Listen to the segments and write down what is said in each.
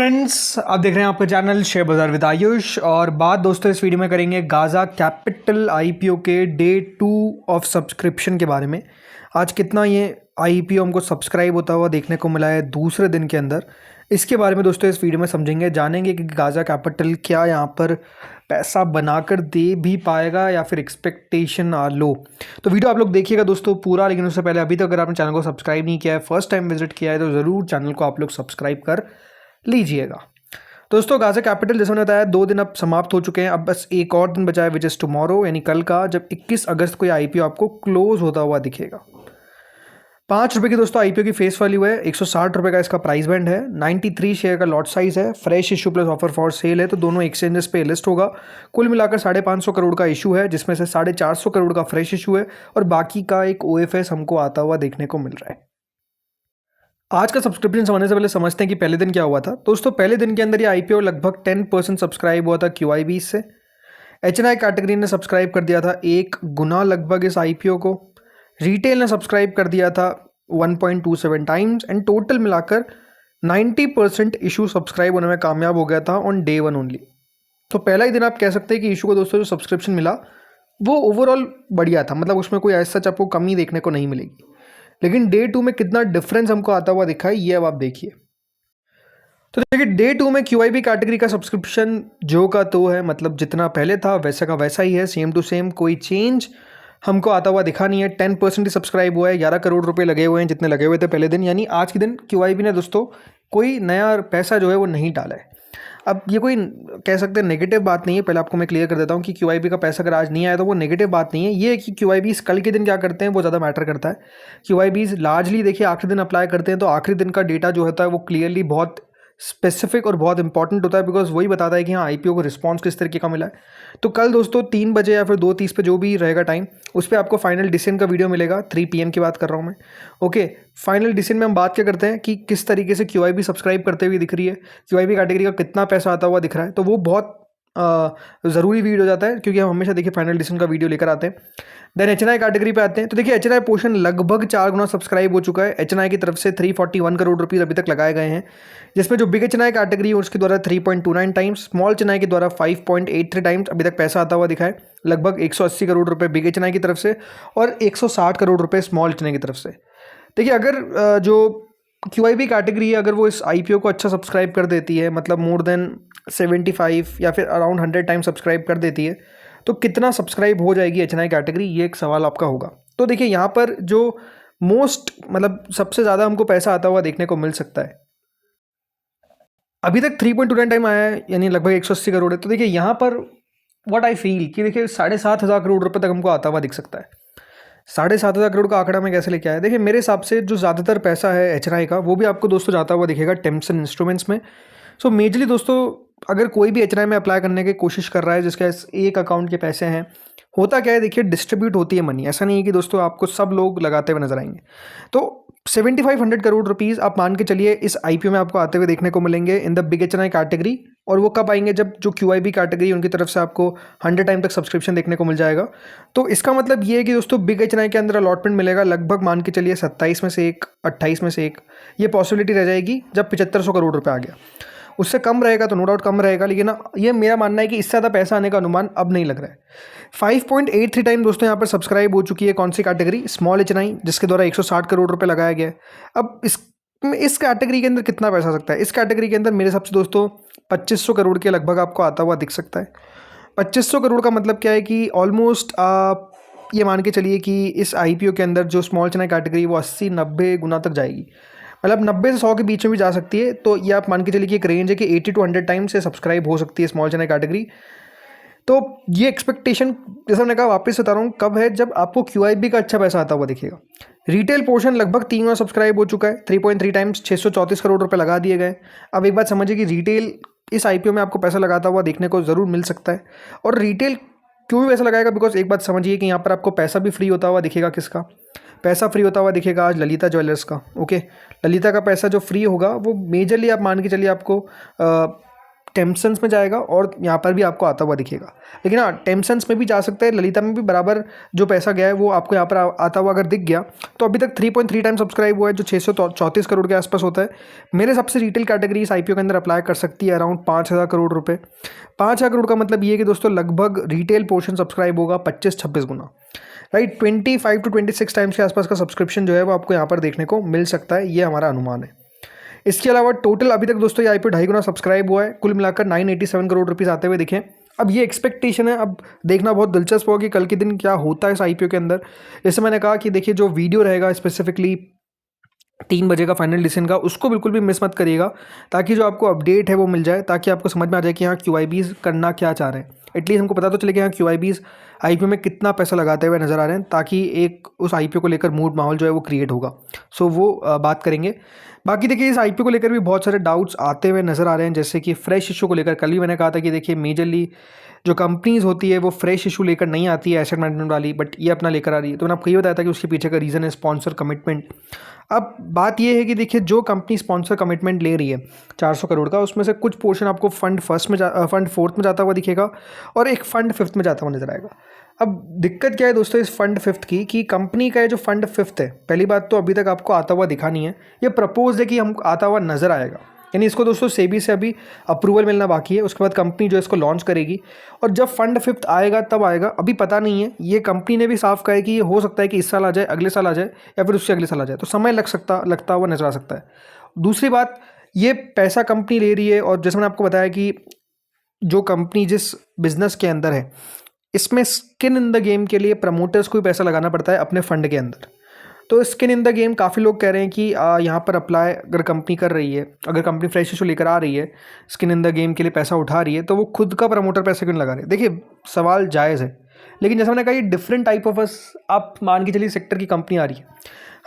Friends, आप देख रहे हैं आपका चैनल शेयर बाजार विद आयुष। और बात दोस्तों इस वीडियो में करेंगे गाजा कैपिटल आईपीओ के डे 2 ऑफ सब्सक्रिप्शन के बारे में। आज कितना ये आईपीओ हमको सब्सक्राइब होता हुआ देखने को मिला है दूसरे दिन के अंदर, इसके बारे में दोस्तों इस वीडियो में समझेंगे, जानेंगे कि गाजा कैपिटल क्या यहाँ पर पैसा बनाकर दे भी पाएगा या फिर एक्सपेक्टेशन आ लो। तो वीडियो आप लोग देखिएगा दोस्तों पूरा, लेकिन उससे पहले अभी तक अगर आपने चैनल को सब्सक्राइब नहीं किया है, फर्स्ट टाइम विजिट किया है, तो ज़रूर चैनल को आप लोग सब्सक्राइब कर लीजिएगा। दोस्तों गाजा कैपिटल जैसे मैंने बताया 2 दिन अब समाप्त हो चुके हैं, अब बस एक और दिन बचा है विच इज़ टुमारो, यानी कल का, जब 21 अगस्त को ये आईपीओ आपको क्लोज होता हुआ दिखेगा। 5 रुपये की दोस्तों आईपीओ की फेस वैल्यू है, 160 रुपये का इसका प्राइस बैंड है, 93 शेयर का लॉट साइज है, fresh issue plus offer for sale है, तो दोनों एक्सचेंजेस पे लिस्ट होगा। कुल मिलाकर 550 करोड़ का इशू है, जिसमें से 450 करोड़ का फ्रेश इशू है और बाकी का एक ओएफएस हमको आता हुआ देखने को मिल रहा है। आज का सब्सक्रिप्शन समझने से पहले समझते हैं कि पहले दिन क्या हुआ था। दोस्तों पहले दिन के अंदर ये आईपीओ लगभग 10% सब्सक्राइब हुआ था क्यूआईबी से। एचएनआई कैटेगरी ने सब्सक्राइब कर दिया था 1 गुना लगभग इस आईपीओ को। रिटेल ने सब्सक्राइब कर दिया था 1.27 टाइम्स एंड टोटल मिलाकर 90% इशू सब्सक्राइब होने में कामयाब हो गया था ऑन डे 1 ओनली। तो पहला ही दिन आप कह सकते हैं कि इशू को दोस्तों जो सब्सक्रिप्शन मिला वो ओवरऑल बढ़िया था, मतलब उसमें कोई ऐसा सच आपको कमी देखने को नहीं मिलेगी। लेकिन डे 2 में कितना डिफरेंस हमको आता हुआ दिखा है ये अब आप देखिए। तो देखिए डे 2 में क्यूआईबी कैटेगरी का सब्सक्रिप्शन जो का तो है, मतलब जितना पहले था वैसा का वैसा ही है, सेम टू सेम, कोई चेंज हमको आता हुआ दिखा नहीं है। 10% ही सब्सक्राइब हुआ है, 11 करोड़ रुपए लगे हुए हैं जितने लगे हुए थे पहले दिन, यानी आज के दिन क्यूआईबी ने दोस्तों कोई नया पैसा जो है वो नहीं डाला है। अब ये कोई कह सकते हैं नेगेटिव बात नहीं है, पहले आपको मैं क्लियर कर देता हूँ कि क्यूआईबी का पैसा अगर आज नहीं आया तो वो नेगेटिव बात नहीं है। ये है कि क्यूआईबीज कल के दिन क्या करते हैं वो ज़्यादा मैटर करता है। क्यूआईबीज लार्जली देखिए आखिरी दिन अप्लाई करते हैं, तो आखिरी दिन का डेटा जो होता है वो क्लियरली बहुत स्पेसिफिक और बहुत इंपॉर्टेंट होता है, बिकॉज वही बताता है कि हाँ आईपीओ को रिस्पॉन्स किस तरीके का मिला है। तो कल दोस्तों 3 बजे या फिर 2:30 पे जो भी रहेगा टाइम, उस पर आपको फाइनल डिसीजन का वीडियो मिलेगा। 3 PM की बात कर रहा हूँ मैं। ओके, फाइनल डिसीजन में हम बात क्या करते हैं कि किस तरीके से क्यूआईबी सब्सक्राइब करते हुए दिख रही है, क्यूआईबी कैटेगरी का कितना पैसा आता हुआ दिख रहा है, तो वो बहुत ज़रूरी वीडियो हो जाता है, क्योंकि हम हमेशा देखिए फाइनल डिसीजन का वीडियो लेकर आते हैं। देन एचएनआई कैटेगरी पे आते हैं, तो देखिए एचएनआई पोर्शन लगभग 4 गुना सब्सक्राइब हो चुका है। एचएनआई की तरफ से 341 करोड़ रुपीज़ अभी तक लगाए गए हैं, जिसमें जो बिग एचएनआई कैटेगरी है उसके द्वारा 3.29 टाइम्स, स्मॉल एचएनआई के द्वारा 5.83 टाइम्स अभी तक पैसा आता हुआ दिखा है। लगभग 180 करोड़ रुपये बिग एचएनआई की तरफ से और 160 करोड़ रुपये स्मॉल एचएनआई की तरफ से। देखिए अगर जो क्यूआईबी कैटेगरी है अगर वो इस आईपीओ को अच्छा सब्सक्राइब कर देती है, मतलब मोर देन 75 या फिर अराउंड 100 टाइम सब्सक्राइब कर देती है, तो कितना सब्सक्राइब हो जाएगी एचएनआई कैटेगरी, ये एक सवाल आपका होगा। तो देखिए यहाँ पर जो मोस्ट मतलब सबसे ज़्यादा हमको पैसा आता हुआ देखने को मिल सकता है, अभी तक 3.29 टाइम आया है, यानी लगभग 180 करोड़ है। तो देखिए यहाँ पर व्हाट आई फील कि देखिए 7,500 करोड़ रुपये तक हमको आता हुआ दिख सकता है। 7,500 करोड़ का आंकड़ा में कैसे लेके आया, देखिए मेरे हिसाब से जो ज़्यादातर पैसा है एचएनआई का वो भी आपको दोस्तों जाता हुआ दिखेगा टेम्सन इंस्ट्रूमेंट्स में। सो मेजरली दोस्तों अगर कोई भी एचएनआई में अप्लाई करने की कोशिश कर रहा है जिसके एक अकाउंट के पैसे हैं, होता क्या है देखिए डिस्ट्रीब्यूट होती है मनी, ऐसा नहीं है कि दोस्तों आपको सब लोग लगाते हुए नजर आएंगे। तो 7,500 करोड़ रुपीज़ आप मान के चलिए इस आईपीओ में आपको आते हुए देखने को मिलेंगे in the big HNI category. और वो कब आएंगे, जब जो क्यूआईबी कैटेगरी उनकी तरफ से आपको 100 टाइम तक सब्सक्रिप्शन देखने को मिल जाएगा। तो इसका मतलब ये है कि दोस्तों बिग एचएनआई के अंदर अलॉटमेंट मिलेगा लगभग मान के चलिए 27 में से 1, 28 में से 1, ये पॉसिबिलिटी रह जाएगी जब 7,500 करोड़ रुपये आ गया। उससे कम रहेगा तो नो डाउट कम रहेगा, लेकिन ये मेरा मानना है कि इससे ज़्यादा पैसा आने का अनुमान अब नहीं लग रहा है। 5.83 टाइम दोस्तों यहाँ पर सब्सक्राइब हो चुकी है कौन सी कैटेगरी, स्मॉल एचएनआई, जिसके द्वारा 160 करोड़ रुपये लगाया गया है। अब इस कैटेगरी के अंदर कितना पैसा आ सकता है, इस कैटेगरी के अंदर मेरे हिसाब से दोस्तों 2,500 करोड़ के लगभग आपको आता हुआ दिख सकता है। 2,500 करोड़ का मतलब क्या है कि ऑलमोस्ट आप ये मान के चलिए कि इस आईपीओ के अंदर जो स्मॉल एचएनआई कैटेगरी वो 80-90 गुना तक जाएगी, मतलब 90 से 100 के बीच में भी जा सकती है। तो ये आप मान के चलिए कि एक रेंज है कि 80 to 100 टाइम से सब्सक्राइब हो सकती है स्मॉल एचएनआई कैटेगरी। तो ये एक्सपेक्टेशन जैसा मैंने कहा वापस बता रहा हूँ कब है, जब आपको क्यूआईबी का अच्छा पैसा आता हुआ दिखेगा। रिटेल पोर्शन लगभग 3 गुना सब्सक्राइब हो चुका है, 3.3 टाइम्स, 634 करोड़ रुपए लगा दिए गए। अब एक बात समझिए कि रिटेल इस आईपीओ में आपको पैसा लगाता हुआ देखने को ज़रूर मिल सकता है। और रिटेल क्यों भी पैसा लगाएगा, बिकॉज एक बात समझिए कि यहाँ पर आपको पैसा भी फ्री होता हुआ दिखेगा। किसका पैसा फ्री होता हुआ दिखेगा आज, ललिता ज्वेलर्स का। ओके, ललिता का पैसा जो फ्री होगा वो मेजरली आप मान के चलिए आपको टेम्पसन्स में जाएगा और यहाँ पर भी आपको आता हुआ दिखेगा। लेकिन हाँ, टेम्पसन्स में भी जा सकता है, ललिता में भी बराबर जो पैसा गया है वो आपको यहाँ पर आता हुआ अगर दिख गया तो अभी तक 3.3 टाइम सब्सक्राइब हुआ है, जो 634 करोड़ के आसपास होता है। मेरे हिसाब से रिटेल कैटेगरी इस IPO के अंदर अप्लाई कर सकती है अराउंड 5,000 करोड़ रुपये। 5,000 करोड़ का मतलब ये है कि दोस्तों लगभग रिटेल पोर्शन सब्सक्राइब होगा 25-26 गुना, राइट। 25 to 26 टाइम्स के आसपास का सब्सक्रिप्शन जो है वो आपको यहाँ पर देखने को मिल सकता है, ये हमारा अनुमान है। इसके अलावा टोटल अभी तक दोस्तों ये IPO 2.5 गुना सब्सक्राइब हुआ है, कुल मिलाकर 987 करोड़ रुपीज़ आते हुए दिखे। अब ये एक्सपेक्टेशन है, अब देखना बहुत दिलचस्प होगा कि कल के दिन क्या होता है इस IPO के अंदर। जैसे मैंने कहा कि देखिए जो वीडियो रहेगा स्पेसिफिकली 3 बजे का फाइनल डिसीजन का, उसको बिल्कुल भी मिस मत करिएगा, ताकि जो आपको अपडेट है वो मिल जाए, ताकि आपको समझ में आ जाए कि हाँ QIBs करना क्या चाह रहे हैं। एटलीस्ट हमको पता तो चले कि हाँ QIBs IPO में कितना पैसा लगाते हुए नज़र आ रहे हैं, ताकि एक उस IPO को लेकर मूड माहौल जो है वो क्रिएट होगा। सो वो बात करेंगे। बाकी देखिए इस IPO को लेकर भी बहुत सारे डाउट्स आते हुए नज़र आ रहे हैं, जैसे कि फ्रेश इशू को लेकर। कल भी मैंने कहा था कि देखिए मेजरली जो कंपनीज़ होती है वो फ्रेश इशू लेकर नहीं आती है एसेट मैनेजमेंट वाली, बट ये अपना लेकर आ रही है। तो मैंने आपको ये बताया था कि उसके पीछे का रीज़न है स्पॉन्सर कमिटमेंट। अब बात ये है कि देखिए जो कंपनी स्पॉन्सर कमिटमेंट ले रही है 400 करोड़ का, उसमें से कुछ पोर्शन आपको फंड फोर्थ में जाता हुआ दिखेगा और एक फंड 5th में जाता हुआ नजर आएगा। अब दिक्कत क्या है दोस्तों इस फंड 5th की, कि कंपनी का ये जो फंड 5th है, पहली बात तो अभी तक आपको आता हुआ दिखा नहीं है, ये प्रपोज है कि हम आता हुआ नज़र आएगा। यानी इसको दोस्तों सेबी से अभी अप्रूवल मिलना बाकी है, उसके बाद कंपनी जो है इसको लॉन्च करेगी और जब फंड 5th आएगा तब आएगा, अभी पता नहीं है। ये कंपनी ने भी साफ कहा है कि ये हो सकता है कि इस साल आ जाए, अगले साल आ जाए, या फिर उससे अगले साल आ जाए, तो समय लगता हुआ नजर आ सकता है। दूसरी बात, ये पैसा कंपनी ले रही है और जैसे मैंने आपको बताया कि जो कंपनी जिस बिजनेस के अंदर है, इसमें स्किन इन द गेम के लिए प्रमोटर्स को भी पैसा लगाना पड़ता है अपने फंड के अंदर। तो स्किन इन द गेम काफ़ी लोग कह रहे हैं कि यहाँ पर अप्लाई अगर कंपनी कर रही है, अगर कंपनी फ्रेश इशू लेकर आ रही है, स्किन इन द गेम के लिए पैसा उठा रही है, तो वो खुद का प्रमोटर पैसे क्यों लगा रहे हैं। देखिए सवाल जायज़ है, लेकिन जैसा मैंने कहा ये डिफरेंट टाइप ऑफ आप मान के चलिए सेक्टर की कंपनी आ रही है।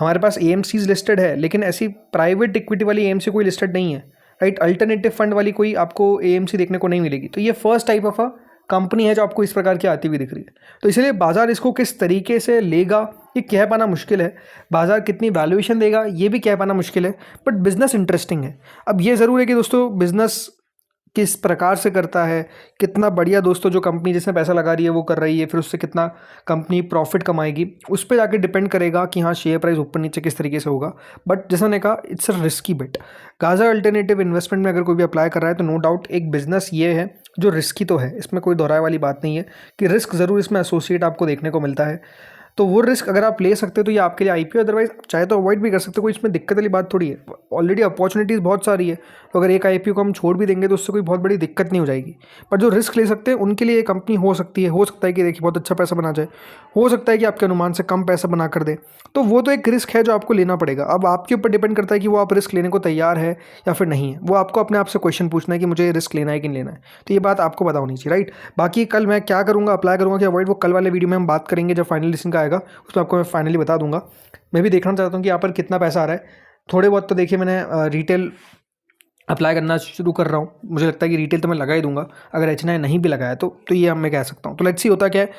हमारे पास AMCs लिस्टेड है, लेकिन ऐसी प्राइवेट इक्विटी वाली AMC कोई लिस्टेड नहीं है, राइट। अल्टरनेटिव फंड वाली कोई आपको AMC देखने को नहीं मिलेगी। तो ये फर्स्ट टाइप ऑफ कंपनी है जो आपको इस प्रकार की आती हुई दिख रही है। तो इसलिए बाजार इसको किस तरीके से लेगा ये कह पाना मुश्किल है, बाजार कितनी वैल्यूएशन देगा ये भी कह पाना मुश्किल है, बट बिजनेस इंटरेस्टिंग है। अब ये ज़रूर है कि दोस्तों बिजनेस किस प्रकार से करता है, कितना बढ़िया दोस्तों जो कंपनी जिसने पैसा लगा रही है वो कर रही है, फिर उससे कितना कंपनी प्रॉफिट कमाएगी, उस पर जाके डिपेंड करेगा कि हाँ शेयर प्राइस ऊपर नीचे किस तरीके से होगा। बट जैसा मैंने कहा इट्स अ रिस्की बेट। गाजा अल्टरनेटिव इन्वेस्टमेंट में अगर कोई भी अप्लाई कर रहा है तो नो डाउट एक बिजनेस ये है जो रिस्की तो है, इसमें कोई दोहराए वाली बात नहीं है कि रिस्क ज़रूर इसमें एसोसिएट आपको देखने को मिलता है। तो वो रिस्क अगर आप ले सकते हो तो ये आपके लिए IPO, अदरवाइज चाहे तो अवॉइड भी कर सकते हो, कोई इसमें दिक्कत वाली बात थोड़ी है। ऑलरेडी अपॉर्चुनिटीज़ बहुत सारी है, तो अगर एक IPO को हम छोड़ भी देंगे तो उससे कोई बहुत बड़ी दिक्कत नहीं हो जाएगी। पर जो रिस्क ले सकते हैं उनके लिए ये कंपनी हो सकती है, हो सकता है कि देखिए बहुत अच्छा पैसा बना जाए, हो सकता है कि आपके अनुमान से कम पैसा बना कर दे, तो वो तो एक रिस्क है जो आपको लेना पड़ेगा। अब आपके ऊपर डिपेंड करता है कि वो आप रिस्क लेने को तैयार है या फिर नहीं है। वो आपको अपने आप से क्वेश्चन पूछना है कि मुझे रिस्क लेना है कि नहीं लेना है, तो ये बात आपको पता होनी चाहिए, राइट। बाकी कल मैं क्या करूँगा, अप्लाई करूँगा कि अवॉइड, वो कल वाले वीडियो में हम बात करेंगे जब फाइनल डिसीजन का आएगा, उसमें आपको मैं फाइनली बता दूंगा। मैं भी देखना चाहता हूँ कि यहाँ पर कितना पैसा आ रहा है। थोड़े बहुत तो देखिए मैंने रिटेल अप्लाई करना शुरू कर रहा हूँ, मुझे लगता है कि रिटेल तो मैं लगा ही दूंगा, अगर HNI नहीं भी लगाया तो ये मैं कह सकता हूँ। तो लेट्स सी होता क्या है।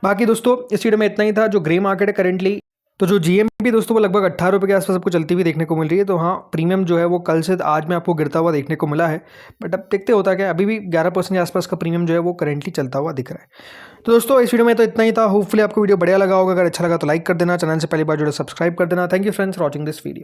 बाकी दोस्तों इस वीडियो में इतना ही था। जो ग्रे मार्केट है करेंटली, तो जो GMP दोस्तों वो लगभग 18 रुपये के आसपास आपको चलती हुई देखने को मिल रही है। तो हाँ प्रीमियम जो है वो कल से आज में आपको गिरता हुआ देखने को मिला है, बट अब देखते होता क्या, अभी भी 11% के आसपास का प्रीमियम जो है वो करेंटली चलता हुआ दिख रहा है। तो दोस्तों इस वीडियो में तो इतना ही था। होपफुली आपको वीडियो बढ़िया लगा होगा, अगर अच्छा लगा तो लाइक कर देना, चैनल से पहली बार जुड़े सब्सक्राइब कर देना। Thank you friends for watching this video.